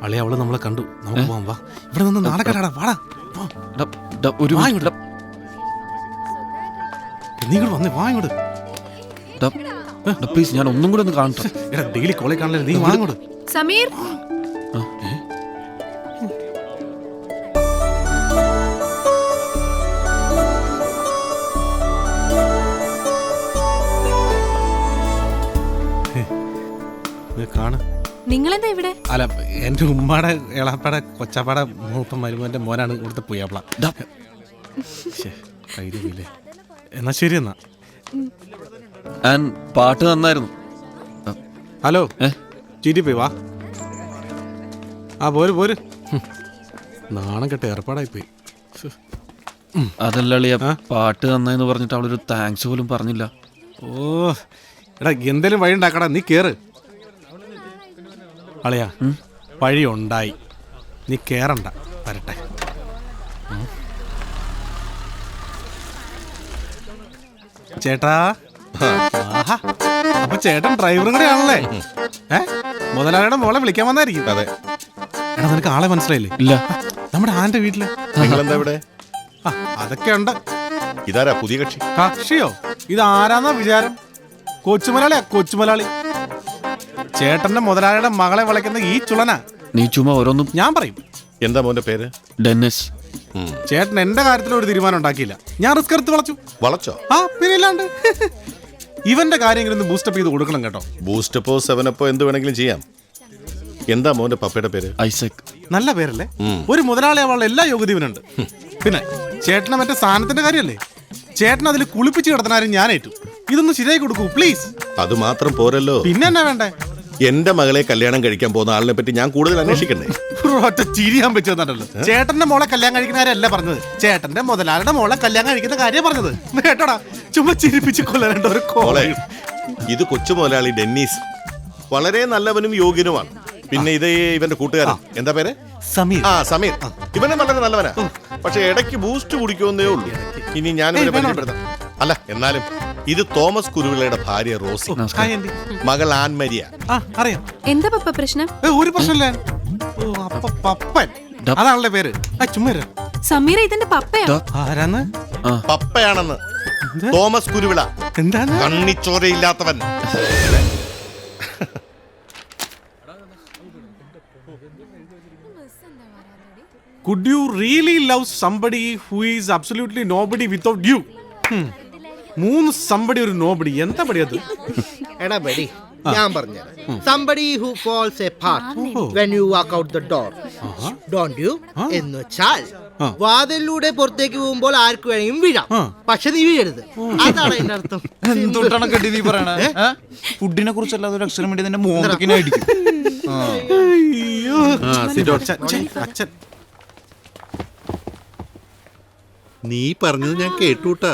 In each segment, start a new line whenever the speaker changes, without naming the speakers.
അളിയ അവള് നമ്മളെ കണ്ടു. നമുക്ക് പോവാം, വാ. ഇവിടെ നിന്ന് നാണക്കേടാ, വാടാ.
ഒരു
നീ ഇങ്ങോട്ട് വന്നേ, വാ ഇങ്ങോട്ട്.
പ്ലീസ്, ഞാൻ ഒന്നും കൂടെ ഒന്ന് കാണട്ടെ.
എടാ ഡെയിലി കോളേജ് കാണില്ല, നീ വാ ഇങ്ങോട്ട്.
സമീർ,
കാണ
നിങ്ങളെന്താ ഇവിടെ?
അല്ല, എന്റെ ഉമ്മാടെ എളാപ്പാടെ കൊച്ചാപ്പാടെ മൂത്ത മരുമോന്റെ മോനാണ് ഇവിടുത്തെ പുയ്യാപ്പിള. എന്നാ ശരി എന്നാ.
പാട്ട് നന്നായിരുന്നു.
ഹലോ, ചീറ്റി പോയി വാ. ആ പോര് പോര്. നാണം കെട്ട ഏർപ്പാടായി പോയി.
അതല്ല, പാട്ട് നന്നായെന്ന് പറഞ്ഞിട്ട് അവളൊരു താങ്ക്സ് പോലും പറഞ്ഞില്ല.
ഓ എടാ, എന്തേലും വഴി ഉണ്ടാക്കടാ, നീ കേറ്. അളിയാ, വഴി ഉണ്ടായി, നീ കേറണ്ട, വരട്ടെ. ചേട്ടാ, അപ്പൊ ചേട്ടൻ ഡ്രൈവറും കൂടെ ആണല്ലേ? മുതലാളിയുടെ മോളെ വിളിക്കാൻ വന്നായിരിക്കും.
അതെ.
എടാ, നിനക്ക് ആളെ മനസ്സിലായില്ലേ?
ഇല്ല.
നമ്മുടെ ആന്റെ വീട്ടില്.
നിങ്ങളെന്താ ഇവിടെ?
അതൊക്കെ ഉണ്ട്.
ഇതാരാ പുതിയ കക്ഷി?
കക്ഷിയോ? ഇത് ആരാന്നാ വിചാരം? കൊച്ചുമലയാളിയാ, കൊച്ചുമലയാളി. ചേട്ടന്റെ മുതലാളിയുടെ മകളെ വിളിക്കുന്ന ഈ ചുളനാ.
നീ ചുമ്മാ ഓരോന്നും.
ഞാൻ പറയും.
എന്താ മോന്റെ പേര്?
ഡെന്നിസ്.
ചേട്ടൻ എന്റെ കാര്യത്തിൽ ഒരു തീരുമാനം ഉണ്ടാക്കിയില്ല. ഞാൻ റിസ്ക് എടുത്ത്
വളച്ചോ?
ആ പിന്നെ ഇല്ലാണ്ട്. ഇവന്റെ കാര്യങ്ങളൊന്ന് ബൂസ്റ്റപ്പ് ചെയ്ത് കൊടുക്കണം കേട്ടോ.
ബൂസ്റ്റപ്പോ സെവനപ്പോ എന്ത് വേണമെങ്കിലും ചെയ്യാം. എന്താ മോന്റെ പപ്പയുടെ പേര്?
ഐസക്.
നല്ല പേരല്ലേ? ഒരു മുതലാളി ആവാനുള്ള എല്ലാ യോഗ്യതയുമുണ്ട്. പിന്നെ ചേട്ടനെ മറ്റേ സാധനത്തിന്റെ കാര്യമല്ലേ, ചേട്ടൻ അതിൽ കുളിപ്പിച്ച് കിടത്തനാരും ഞാൻ ഏറ്റു. ഇതൊന്ന് ശരിയായി കൊടുക്കൂ പ്ലീസ്.
അത് മാത്രം പോരല്ലോ,
പിന്നെ എന്നാ വേണ്ടേ?
എന്റെ മകളെ കല്യാണം കഴിക്കാൻ പോകുന്ന ആളിനെ പറ്റി ഞാൻ കൂടുതൽ അന്വേഷിക്കണ്ടേ?
ഒറ്റ ചിരിയാൻ പറ്റുന്നല്ലോ. ചേട്ടന്റെ മോളെ കല്യാണം കഴിക്കുന്ന കാര്യമല്ല പറഞ്ഞത്, ചേട്ടന്റെ മുതലാളിയുടെ മോളെ കല്യാണം കഴിക്കുന്ന കാര്യം പറഞ്ഞത്. കേട്ടോടാ, ചുമ്മാ ചിരിപ്പിച്ച് കൊല്ലണ്ട ഒരു കോളേ.
ഇത് കൊച്ചു മുതലാളി ഡെന്നീസ് വളരെ നല്ലവനും യോഗ്യനുമാണ്. പിന്നെ ഇത് ഇവന്റെ കൂട്ടുകാരൻ, എന്താ പേര്?
സമീർ.
ആ സമീർ. ഇവനെ വളരെ നല്ലവനാ, പക്ഷെ ഇടയ്ക്ക് ബൂസ്റ്റ് കുടിക്കുമെന്നേ ഉള്ളൂ. ഇനി ഞാൻ ഇവനെ പരിചയപ്പെടുത്താം. അല്ല, എന്നാലും ഇത് തോമസ് കുരുവിളയുടെ ഭാര്യ റോസി, മകൾ ആൻമരിയ.
അറിയാം.
എന്താ പപ്പ പ്രശ്നം?
ഒരു പ്രശ്നമില്ല. പപ്പൻ അതാണല്ലേ പേര്. ചുമ്മാ
സമീർ ഇതിന്റെ പപ്പയാ?
ആരാന്ന്?
പപ്പയാണെന്ന്. തോമസ് കുരുവിള.
എന്താണ്?
കണ്ണിച്ചോരയില്ലാത്തവൻ.
Could you really love somebody who is absolutely nobody without you? മൂന്ന് somebody ഒരു nobody. എന്താ പടിയത്?
എടാ ബഡി, ഞാൻ പറഞ്ഞുതരാം. Somebody who falls apart when you walk out the door. Don't you? എന്ന് വെച്ചാൽ വാതിലൂടെ പുറത്തേക്ക് പോകുമ്പോൾ ആർക്ക് വേണമെങ്കിലും വീഴാം, പക്ഷെ നീ വീഴരുത്. അതാണ് അതിന്റെ അർത്ഥം.
എന്തുകൊണ്ടാണ് കെട്ടി നീ പറയണ? ഫുഡിനെ കുറിച്ചല്ലാതെ ഒരു അക്ഷരം വേണ്ടി നിന്റെ മോന്തക്കിനായിരിക്കും.
അച്ഛൻ,
നീ പറഞ്ഞത് ഞാൻ കേട്ടൂട്ടാ.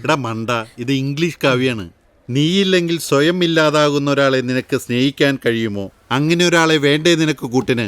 എടാ മണ്ട, ഇത് ഇംഗ്ലീഷ് കാവ്യാണ്. നീയില്ലെങ്കിൽ സ്വയം ഇല്ലാതാകുന്ന ഒരാളെ നിനക്ക് സ്നേഹിക്കാൻ കഴിയുമോ? അങ്ങനെ ഒരാളെ വേണ്ടേ നിനക്ക് കൂട്ടിന്?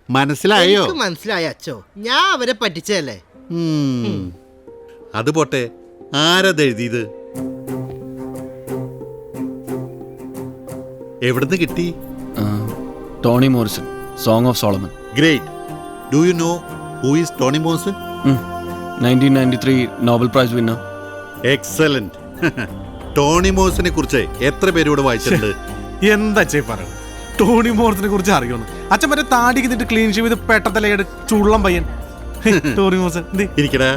മനസ്സിലായോ?
മനസ്സിലായ അച്ഛോ, ഞാൻ അവരെ പറ്റിച്ചല്ലേ.
അത് പോട്ടെ, ആരത് എഴുതിയത്? എവിടുന്ന് കിട്ടി?
Toni Morrison, song of Solomon.
Great. Do you know who is Toni Morrison?
1993 Nobel prize winner.
Excellent. Toni മോറിസനെ കുറിച്ച് എത്ര പേരോട് വായിച്ചിട്ടുണ്ട്?
എന്താ പറയണം? ടോണി മോറിസനെ കുറിച്ച് അറിയുന്നു. അച്ഛൻ മറ്റേ താടി കിട്ടിട്ട് ക്ലീൻ ഷേവ് ചെയ്ത് പെട്ടത്തലയുടെ ചുള്ളം പയ്യൻ. ടോണി മോറിസൺ
ഇരിക്കടാ,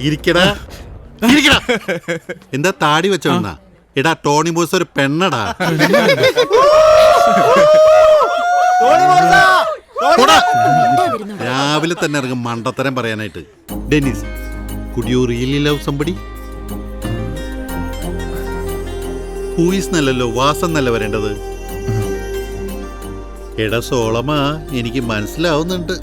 ഇരിക്കടാ, ഇരിക്കടാ. എന്താ താടി വെച്ചോന്നാ? എടാ, ടോണി മോറിസൺ ഒരു പെണ്ണടാ. രാവിലെ തന്നെ ഇറങ്ങും മണ്ടത്തരം പറയാനായിട്ട്. Dennis, could you really love somebody? ഹൂയിസ് നല്ലല്ലോ, വാസം നല്ല വരേണ്ടത്. എടാ സോളമ, എനിക്ക് മനസ്സിലാവുന്നുണ്ട്.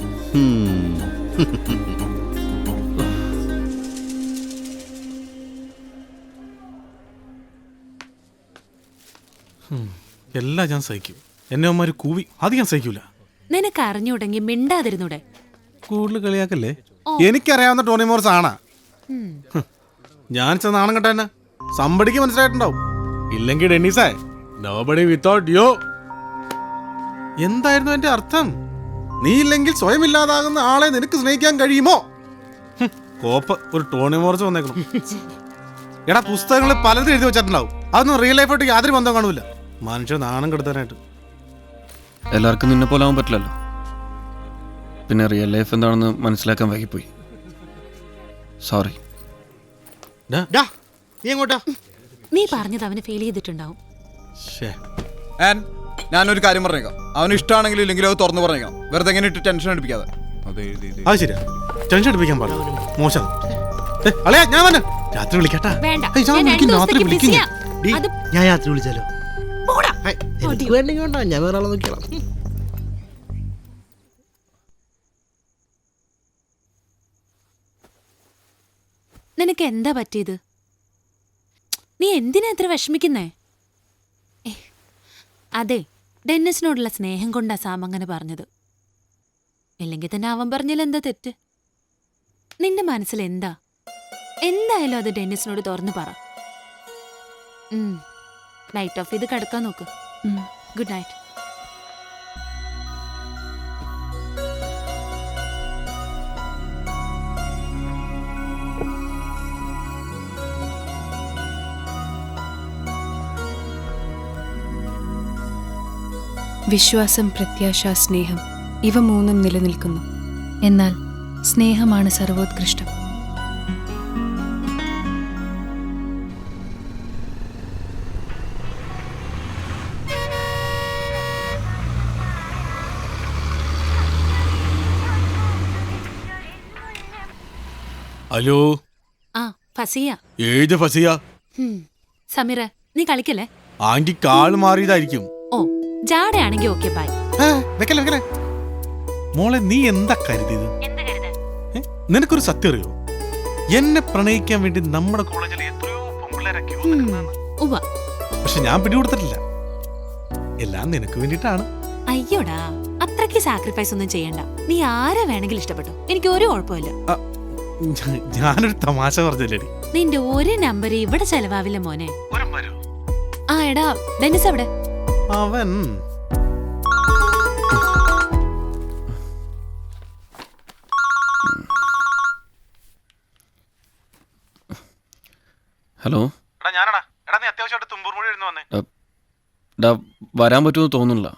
എല്ലാം ഞാൻ സഹിക്കും. എന്നെ അമ്മമാര് കൂവി, അത് ഞാൻ സഹിക്കൂല.
നിനക്ക് അറിഞ്ഞൂടെങ്കിൽ മിണ്ടാതിരുന്നൂടെ?
കൂടുതൽ കളിയാക്കല്ലേ. എനിക്കറിയാവുന്ന ടോണി മോറിസ് ആണാ. ഞാൻ നാണം കെട്ട തന്നെ സമ്പടിക്ക് മനസ്സിലായിട്ടുണ്ടാവും. ഇല്ലെങ്കിൽ ഡെന്നീസേ, നോബഡി വിത്തൗട്ട് യു. എന്തായിരുന്നു എന്റെ അർത്ഥം? നീ ഇല്ലെങ്കിൽ സ്വയം ഇല്ലാതാകുന്ന ആളെ നിനക്ക് സ്നേഹിക്കാൻ കഴിയുമോ? കോപ്പ് ഒരു ടോണി മോർച്ച് വന്നേക്കണം. എടാ, പുസ്തകങ്ങളിൽ പലതും എഴുതി വെച്ചിട്ടുണ്ടാവും. അതൊന്നും റിയൽ ലൈഫായിട്ട് യാതൊരു ബന്ധം കാണൂല. മനുഷ്യ നാണം കെടുത്താനായിട്ട്.
എല്ലാവർക്കും നിന്നെ പോലെ ആവാൻ പറ്റില്ലല്ലോ. പിന്നെ റിയൽ ലൈഫ് എന്താണെന്ന് മനസ്സിലാക്കാൻ വൈകിപ്പോയി. സോറി.
ഡാ, നീ എങ്ങോട്ടാ?
നീ പറഞ്ഞത് അവന് ഫീൽ ചെയ്തിട്ടുണ്ടാവും.
ശ്ശേ.
ഞാനൊരു കാര്യം പറഞ്ഞേക്കാം. അവന് ഇഷ്ടമാണെങ്കിലും ഇല്ലെങ്കിലും അത് തുറന്നു പറഞ്ഞേക്കണം. വെറുതെ എങ്ങനെ ഇട്ട് ടെൻഷൻ അടിപ്പിക്കാതെ.
അത് ശരിയാ, ടെൻഷൻ അടിപ്പിക്കാൻ പാടില്ല. മോശം. അളയാ, ഞാൻ വന്നെ രാത്രി വിളിക്കട്ടാ.
വേണ്ട,
ഏയ്, ഞാൻ
ഞാൻ
വിളിക്കും,
രണ്ട്
രാത്രി
ദിവസത്തേക്ക്
വിളിക്കും
ബിസിയാ.
ഡീ,
അത്
ഞാൻ രാത്രി വിളിച്ചാലോ?
പോടാ.
ഹേയ്, എനിക്ക് വേണ്ടെങ്കിൽ വേണ്ട, ഞാൻ വേറെ ആളെ നോക്കിയാളാം.
നിനക്ക് എന്താ പറ്റിയത്? നീ എന്തിനാ ഇത്ര വിഷമിക്കുന്നേ? അതെ, ഡെന്നിസിനോടുള്ള സ്നേഹം കൊണ്ടാ സാം അങ്ങനെ പറഞ്ഞത്. ഇല്ലെങ്കിൽ തന്നെ അവൻ പറഞ്ഞാൽ എന്താ തെറ്റ്? നിന്റെ മനസ്സിൽ എന്താ? എന്തായാലും അത് ഡെന്നിസിനോട് തുറന്നു പറ. ലൈറ്റ് ഓഫ് ചെയ്ത് കിടക്കാൻ നോക്ക്. Good night.
വിശ്വാസം, പ്രത്യാശ, സ്നേഹം ഇവ മൂന്നും നിലനിൽക്കുന്നു. എന്നാൽ സ്നേഹമാണ് സർവോത്കൃഷ്ടം.
ഹലോ.
ആ, ഫസിയ.
ഏത് ഫസിയ?
സമീറ, നീ കളിക്കല്ലേ?
ആന്റി കാള് മാറിയതായിരിക്കും.
ഓ, ജാടയാണെങ്കി ഓക്കെ, ബൈ.
വെക്കല്ലേ വെക്കല്ലേ. മോളെ, നീ എന്താ കരുതിയത്? നിനക്കൊരു സത്യം അറിയോ? എന്നെ പ്രണയിക്കാൻ വേണ്ടി നമ്മുടെ കോളേജിലെ എത്രയോ പെൺപിള്ളേരൊക്കെ
ഉവ്വ.
പക്ഷെ ഞാൻ പിടികൊടുത്തിട്ടില്ല. എല്ലാം നിനക്ക് വേണ്ടിട്ടാണ്.
അയ്യോടാ, അത്രയ്ക്ക് സാക്രിഫൈസ് ഒന്നും ചെയ്യണ്ട. നീ ആരെ വേണമെങ്കിലും ഇഷ്ടപ്പെട്ടു, എനിക്ക് ഒരു കുഴപ്പമില്ല.
ഞാനൊരു തമാശ പറഞ്ഞല്ലേടി.
നിന്റെ ഒരു നമ്പർ ഇവിടെ ചെലവാവില്ല മോനെ. ആ, എടാ, ഡെന്നിസ് എവിടെ?
അവൻ
ഹലോ.
ഞാനടാ. എടാ, നീ അത്യാവശ്യമായിട്ട് തുമ്പൂർമൊഴി എഴുന്നു വന്നേ.
വരാൻ പറ്റുമെന്ന് തോന്നുന്നില്ല.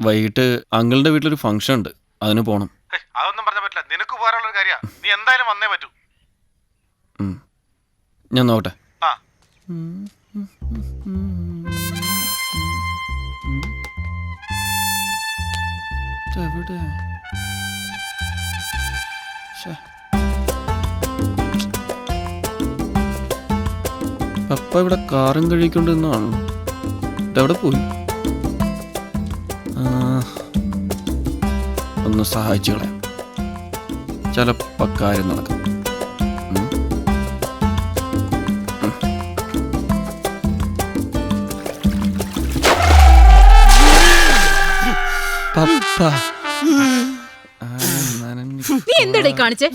വൈകിട്ട് അങ്കിളിന്റെ വീട്ടിലൊരു ഫംഗ്ഷൻ ഉണ്ട്, അതിന് പോണം.
അതൊന്നും പറഞ്ഞ പറ്റില്ല. നിനക്ക് ഉപകാരമുള്ള കാര്യ. നീ എന്തായാലും വന്നേ പറ്റൂ.
ഞാൻ നോക്കട്ടെ.
ആ.
എവിടെ? പപ്പ ഇവിടെ കാറും കഴിക്കൊണ്ടിരുന്നാണല്ലോ. ഇതെവിടെ പോയി? ഒന്ന് സഹായിച്ചു കളയാം, ചിലപ്പോ കാര്യം നടക്കും. പപ്പ,
നീ എന്താടേ കാണിച്ചേ?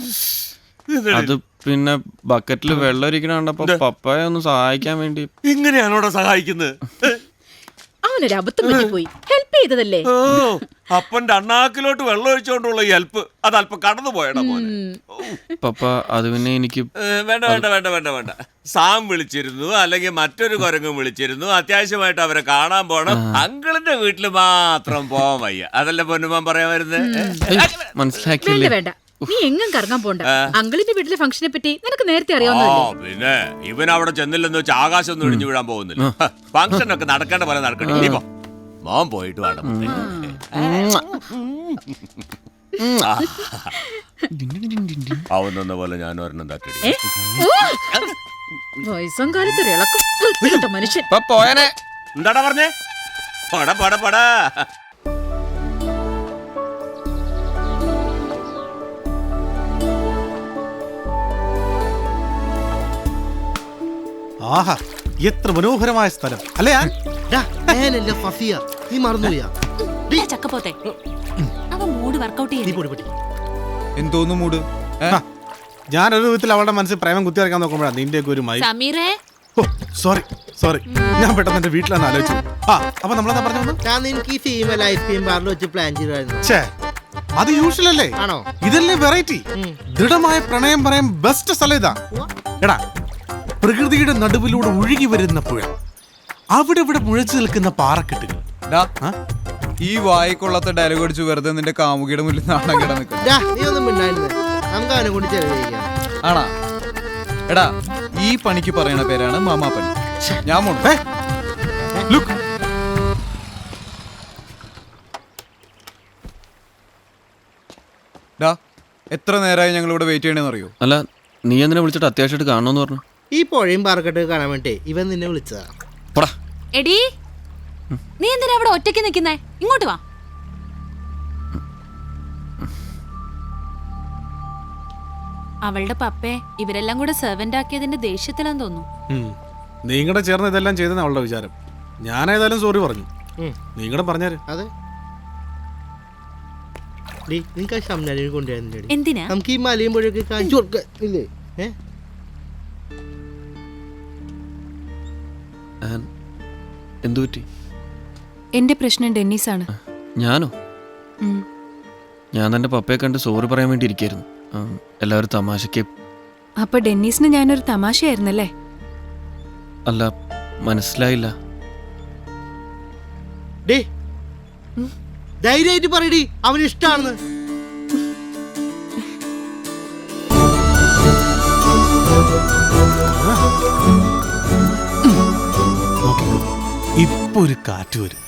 അത് പിന്നെ ബക്കറ്റിൽ വെള്ളം ഇരിക്കണ കണ്ടപ്പോ പപ്പയെ ഒന്ന് സഹായിക്കാൻ വേണ്ടി.
ഇങ്ങനെയാണോടാ സഹായിക്കുന്നത്?
അവനൊരു അബദ്ധം പറ്റിപ്പോയി. ഹെൽപ്പ് ചെയ്തതല്ലേ.
അപ്പന്റെ അണ്ണാക്കിലോട്ട് വെള്ളം ഒഴിച്ചോണ്ടുള്ള ഈ ഹെൽപ്പ് അത് അല്പം കടന്നു പോയടാ മോനെ.
പപ്പ, അത് പിന്നെ എനിക്ക്
വേണ്ട വേണ്ട വേണ്ട വേണ്ട വേണ്ട. സാം വിളിച്ചിരുന്നു, അല്ലെങ്കിൽ മറ്റൊരു കുരങ്ങും വിളിച്ചിരുന്നു. അത്യാവശ്യമായിട്ട് അവരെ കാണാൻ പോണം. അങ്കിളിന്റെ വീട്ടിൽ മാത്രം പോവാൻ വയ്യ. അതല്ല പൊന്നുമാൻ പറയാൻ വരുന്നത്.
മനസ്സിലാക്കിയില്ലേ?
വേണ്ട, നീ എങ്ങും കറങ്ങാൻ പോണ്ട. അങ്കിളിന്റെ വീട്ടിലെ ഫംഗ്ഷനെ പറ്റി നിനക്ക് നേരത്തെ അറിയാവുന്നതല്ലേ?
പിന്നെ ഇവൻ അവിടെ ചെന്നില്ലെന്ന് വെച്ച് ആകാശം ഒന്നും ഇടിഞ്ഞു വീഴാൻ പോകുന്നില്ല. ഫംഗ്ഷൻ ഒക്കെ നടക്കേണ്ട പോലെ നടക്കട്ടെ. മോൻ പോയിട്ട് വേണം. ആവുന്ന പോലെ ഞാൻ ഒരെണ്ണം തട്ടി.
വയസ്സം കാലത്തൊരു ഇളക്കം മനുഷ്യൻ.
എന്താടാ പറഞ്ഞേ? പട പട പട.
ആഹാ, എത്ര മനോഹരമായ സ്ഥലം അല്ലേ?
ഞാനല്ല ഫസിയ, നീ മറന്നുപോയാ?
ചക്കപ്പോത്തെ അവൻ മൂഡ് വർക്കൗട്ട് ചെയ്യും.
എന്തോന്നു മൂഡ്?
ഞാനൊരു വിധത്തിൽ അവളുടെ മനസ്സിൽ പ്രേമം കുത്തിവരക്കാൻ നോക്കുമ്പോഴാണ് നിന്റെ ഒക്കെ ഒരു മൈ.
സമീറേ,
ഓ സോറി സോറി, ഞാൻ പെട്ടെന്ന് എന്റെ വീട്ടിലാണ് ആലോചിച്ചു. ആ അപ്പൊ നമ്മളെന്താ പറഞ്ഞു വന്നു?
ഞാൻ നിനക്ക് ഈ ഫീമെയിൽ ഐസ്ക്രീം ബാറിൽ വെച്ച് പ്ലാൻ ചെയ്തായിരുന്നു.
ഛേ, അത് യൂഷ്വൽ അല്ലേ?
ആണോ?
ഇതല്ലേ വെറൈറ്റി. ദൃഢമായ പ്രണയം പറയാൻ ബെസ്റ്റ് സ്ഥലം ഇതാ. എടാ, പ്രകൃതിയുടെ നടുവിലൂടെ ഒഴുകി വരുന്ന പുഴ, അവിടെ ഇവിടെ മുഴച്ചു നിൽക്കുന്ന പാറക്കെട്ടുകൾ.
ഡാ, ഈ വായിക്കൊള്ളാത്ത ഡയലോഗ് അടിച്ച് വെറുതെ നിന്റെ കാമുകിയുടെ മുന്നിൽ നാണം കിട നിൽക്കും.
ഡാ, നീ ഒന്നും മിണ്ടായിരുന്നു. നമുക്ക് അവനെ കൊണ്ട് ചെലവഴിക്കാം.
ആണാ? എടാ, ഈ പണിക്ക് പറയണ പേരാണ് മാമാ പണി. ഞാൻ പോണു.
Look.
ഡാ, എത്ര നേരമായി ഞങ്ങൾ ഇവിടെ വെയിറ്റ് ചെയ്യണമെന്ന് അറിയോ?
അല്ല, നീ എന്തിനാ വിളിച്ചിട്ട് അത്യാവശ്യമായിട്ട് കാണണമെന്ന് പറഞ്ഞു?
ഈ പുഴയും പാറക്കെട്ട് കാണാൻ വേണ്ടി ഇവൻ നിന്നെ വിളിച്ചതാ.
പടാ.
എടീ, നീ എന്തിനാ അവിടെ ഒറ്റയ്ക്ക് നിൽക്കുന്നേ? ഇങ്ങോട്ട് വാ. അവളുടെ പപ്പയെ ഇവരെല്ലാം കൂടെ സെർവന്റ് ആക്കിയതിന്റെ ദേഷ്യത്തിലാന്ന് തോന്നുന്നു.
നീങ്ങടെ ചേർന്ന് ഇതെല്ലാം ചെയ്തെന്ന് അവളുടെ വിചാരം. ഞാനേതായാലും സോറി പറഞ്ഞു. നീങ്ങടെ പറഞ്ഞാര്.
അതെ, നിനക്ക് ആ ഷംനാലിനെ കൊണ്ടുവരുന്നുണ്ട്.
എന്തിനാ?
നമുക്ക് ഈ മലയും പുഴയൊക്കെ കാണിച്ചു കൊടുക്കില്ലേ?
എന്തു പറ്റി?
എന്റെ പ്രശ്നം ഡെന്നീസാണ്.
ഞാനോ?
ഉം.
ഞാൻ തന്റെ പപ്പയെ കണ്ട് സോറി പറയാൻ വേണ്ടി ഇരിക്കായിരുന്നു. എല്ലാവരും തമാശക്ക്.
അപ്പൊ ഡെന്നീസിന് ഞാനൊരു തമാശയായിരുന്നല്ലേ?
അല്ല, മനസ്സിലായില്ല.
ഡേ, ധൈര്യമായിട്ട് പറയടി, അവന് ഇഷ്ടാണെന്ന്.
ഇപ്പൊ ഒരു കാറ്റ് വരും.